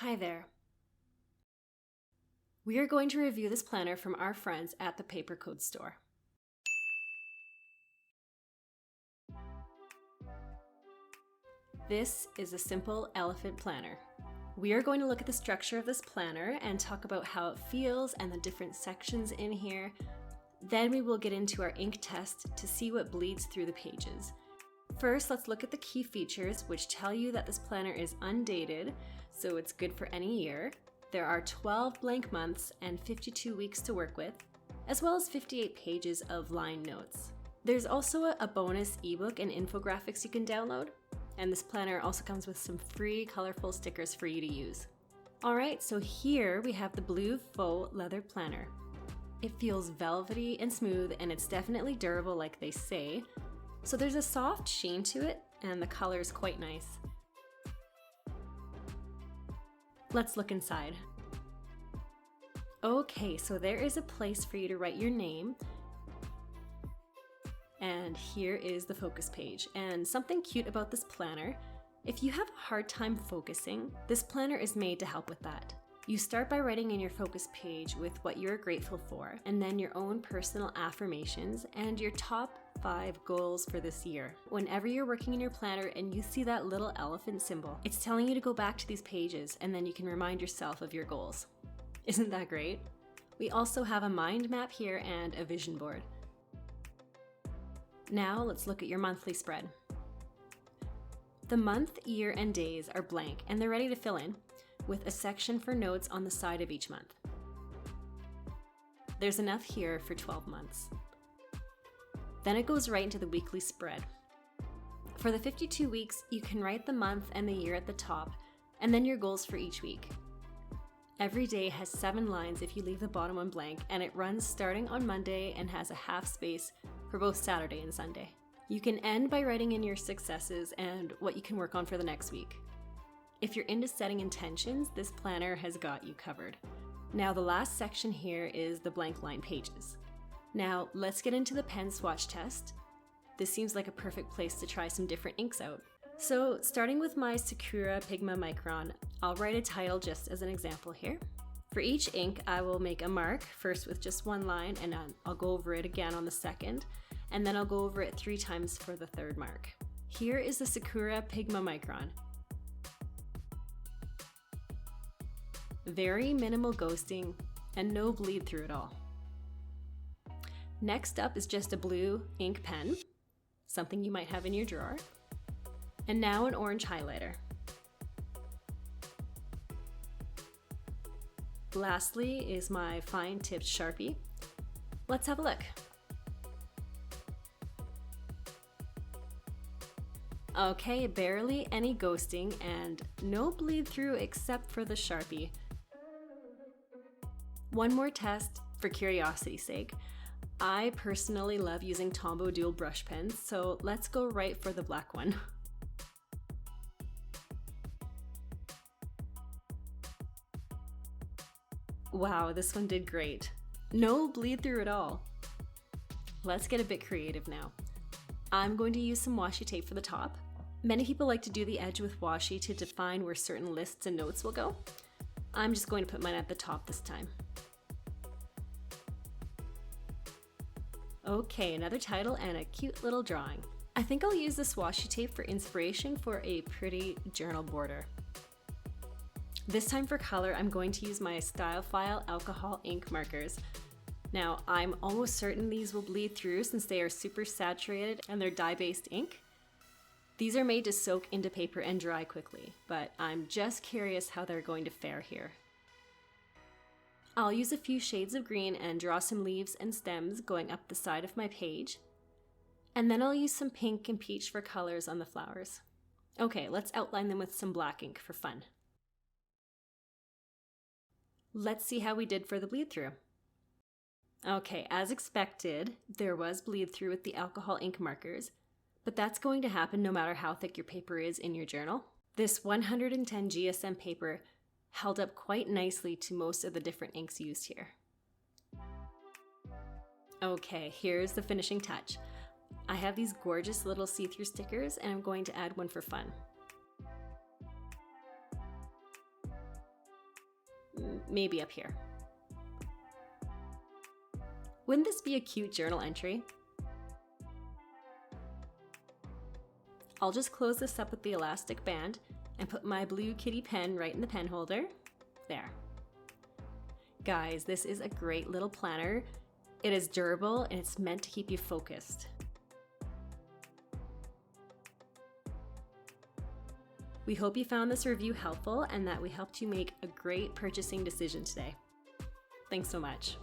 Hi there. We are going to review this planner from our friends at the Paper Code store. This is a simple elephant planner. We are going to look at the structure of this planner and talk about how it feels and the different sections in here. Then we will get into our ink test to see what bleeds through the pages. First, let's look at the key features, which tell you that this planner is undated, so it's good for any year. There are 12 blank months and 52 weeks to work with, as well as 58 pages of line notes. There's also a bonus ebook and infographics you can download, and this planner also comes with some free colorful stickers for you to use. Alright, so here we have the blue faux leather planner. It feels velvety and smooth, and it's definitely durable like they say. So there's a soft sheen to it, and the color is quite nice. Let's look inside. Okay, so there is a place for you to write your name. And here is the focus page. And something cute about this planner, if you have a hard time focusing, this planner is made to help with that. You start by writing in your focus page with what you're grateful for, and then your own personal affirmations and your top 5 goals for this year. Whenever you're working in your planner and you see that little elephant symbol, it's telling you to go back to these pages, and then you can remind yourself of your goals. Isn't that great? We also have a mind map here and a vision board. Now let's look at your monthly spread. The month, year, and days are blank, and they're ready to fill in, with a section for notes on the side of each month. There's enough here for 12 months. Then it goes right into the weekly spread. For the 52 weeks, you can write the month and the year at the top, and then your goals for each week. Every day has 7 lines if you leave the bottom one blank, and it runs starting on Monday and has a half space for both Saturday and Sunday. You can end by writing in your successes and what you can work on for the next week. If you're into setting intentions, this planner has got you covered. Now the last section here is the blank line pages. Now let's get into the pen swatch test. This seems like a perfect place to try some different inks out. So starting with my Sakura Pigma Micron, I'll write a title just as an example here. For each ink, I will make a mark, first with just one line, and I'll go over it again on the second, and then I'll go over it 3 times for the third mark. Here is the Sakura Pigma Micron. Very minimal ghosting and no bleed through at all. Next up is just a blue ink pen, something you might have in your drawer, and now an orange highlighter. Lastly is my fine tipped Sharpie. Let's have a look. Okay, barely any ghosting and no bleed through except for the Sharpie. One more test for curiosity's sake. I personally love using Tombow dual brush pens, so let's go right for the black one. Wow, this one did great. No bleed through at all. Let's get a bit creative now. I'm going to use some washi tape for the top. Many people like to do the edge with washi to define where certain lists and notes will go. I'm just going to put mine at the top this time. Okay, another title and a cute little drawing. I think I'll use this washi tape for inspiration for a pretty journal border. This time for color, I'm going to use my Style File alcohol ink markers. Now, I'm almost certain these will bleed through since they are super saturated and they're dye-based ink. These are made to soak into paper and dry quickly, but I'm just curious how they're going to fare here. I'll use a few shades of green and draw some leaves and stems going up the side of my page. And then I'll use some pink and peach for colors on the flowers. Okay, let's outline them with some black ink for fun. Let's see how we did for the bleed through. Okay, as expected, there was bleed through with the alcohol ink markers, but that's going to happen no matter how thick your paper is in your journal. This 110 GSM paper held up quite nicely to most of the different inks used here. Okay, here's the finishing touch. I have these gorgeous little see-through stickers and I'm going to add one for fun. maybe up here. Wouldn't this be a cute journal entry? I'll just close this up with the elastic band and put my blue kitty pen right in the pen holder. There. Guys, this is a great little planner. It is durable and it's meant to keep you focused. We hope you found this review helpful and that we helped you make a great purchasing decision today. Thanks so much.